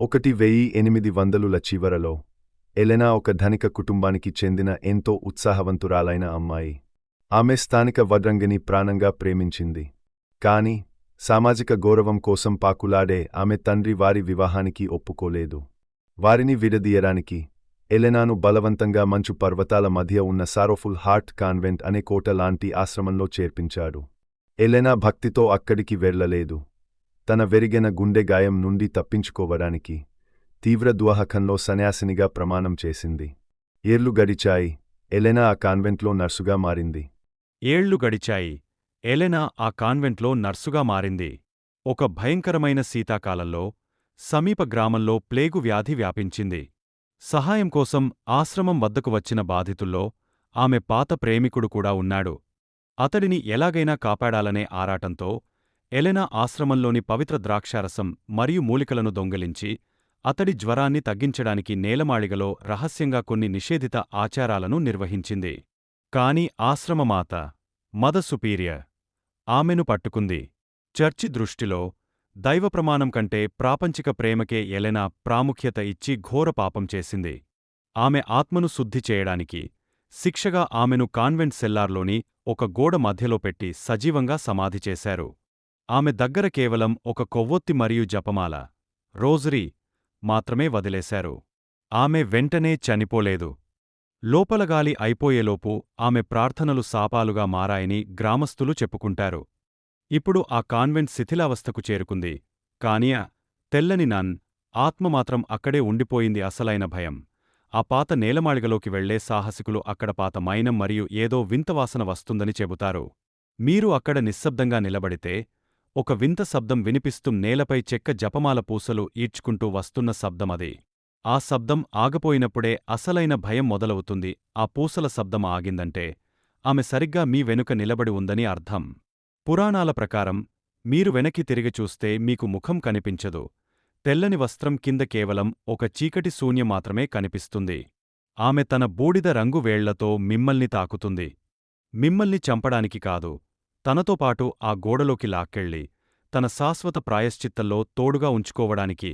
1800ల చివరలో ఎలెనా ఒక ధనిక కుటుంబానికి చెందిన ఎంతో ఉత్సాహవంతురాలైన అమ్మాయి. ఆమె స్థానిక వడ్రంగిని ప్రాణంగా ప్రేమించింది. కాని సామాజిక గౌరవం కోసం పాకులాడే ఆమె తండ్రి వారి వివాహానికి ఒప్పుకోలేదు. వారిని విడదీయడానికి ఎలెనాను బలవంతంగా మంచు పర్వతాల మధ్య ఉన్న సారోఫుల్ హార్ట్ కాన్వెంట్ అనే కోట లాంటి ఆశ్రమంలో చేర్పించాడు. ఎలెనా భక్తితో అక్కడికి వెళ్లలేదు. తన వెరిగిన గుండె గాయం నుండి తప్పించుకోవడానికి తీవ్ర దుఃఖంలో సన్యాసినిగా ప్రమాణం చేసింది. ఏళ్లు గడిచాయి. ఎలెనా ఆ కాన్వెంట్లో నర్సుగా మారింది. ఏళ్లు గడిచాయి. ఎలెనా ఆ కాన్వెంట్లో నర్సుగా మారింది. ఒక భయంకరమైన శీతాకాలంలో సమీప గ్రామంలో ప్లేగు వ్యాధి వ్యాపించింది. సహాయం కోసం ఆశ్రమం వద్దకు వచ్చిన బాధితుల్లో ఆమె పాత ప్రేమికుడు కూడా ఉన్నాడు. అతడిని ఎలాగైనా కాపాడాలనే ఆరాటంతో ఎలెనా ఆశ్రమంలోని పవిత్ర ద్రాక్షారసం మరియు మూలికలను దొంగిలించి అతడి జ్వరాన్ని తగ్గించడానికి నేలమాళిగలో రహస్యంగా కొన్ని నిషేధిత ఆచారాలను నిర్వహించింది. కాని ఆశ్రమమాత మదర్ సుపీరియర్ ఆమెను పట్టుకుంది. చర్చి దృష్టిలో దైవప్రమాణం కంటే ప్రాపంచిక ప్రేమకే ఎలెనా ప్రాముఖ్యత ఇచ్చి ఘోర పాపం చేసింది. ఆమె ఆత్మను శుద్ధి చేయడానికి శిక్షగా ఆమెను కాన్వెంట్ సెల్లార్లోని ఒక గోడ మధ్యలో పెట్టి సజీవంగా సమాధి చేశారు. ఆమె దగ్గర కేవలం ఒక కొవ్వొత్తి మరియు జపమాల, రోజరీ మాత్రమే వదిలేశారు. ఆమె వెంటనే చనిపోలేదు. లోపలగాలి అయిపోయేలోపు ఆమె ప్రార్థనలు శాపాలుగా మారాయని గ్రామస్థులు చెప్పుకుంటారు. ఇప్పుడు ఆ కాన్వెంట్ శిథిలావస్థకు చేరుకుంది. కాని ఆ తెల్లని నన్ ఆత్మ మాత్రం అక్కడే ఉండిపోయింది. అసలైన భయం ఆ పాత నేలమాళిగలోకి వెళ్లే సాహసికులు అక్కడ పాత మైనం మరియు ఏదో వింతవాసన వస్తుందని చెబుతారు. మీరు అక్కడ నిశ్శబ్దంగా నిలబడితే ఒక వింత శబ్దం వినిపిస్తూ నేలపై చెక్క జపమాల పూసలు ఈడ్చుకుంటూ వస్తున్న శబ్దమది. ఆ శబ్దం ఆగపోయినప్పుడే అసలైన భయం మొదలవుతుంది. ఆ పూసల శబ్దం ఆగిందంటే ఆమె సరిగ్గా మీ వెనుక నిలబడి ఉందని అర్థం. పురాణాల ప్రకారం మీరు వెనక్కి తిరిగి చూస్తే మీకు ముఖం కనిపించదు. తెల్లని వస్త్రం కింద కేవలం ఒక చీకటి శూన్యం మాత్రమే కనిపిస్తుంది. ఆమె తన బూడిద రంగు వేళ్లతో మిమ్మల్ని తాకుతుంది. మిమ్మల్ని చంపడానికి కాదు, తనతో పాటు ఆ గోడలోకి లాక్కెళ్ళి తన శాశ్వత ప్రాయశ్చిత్తంలో తోడుగా ఉంచుకోవడానికి.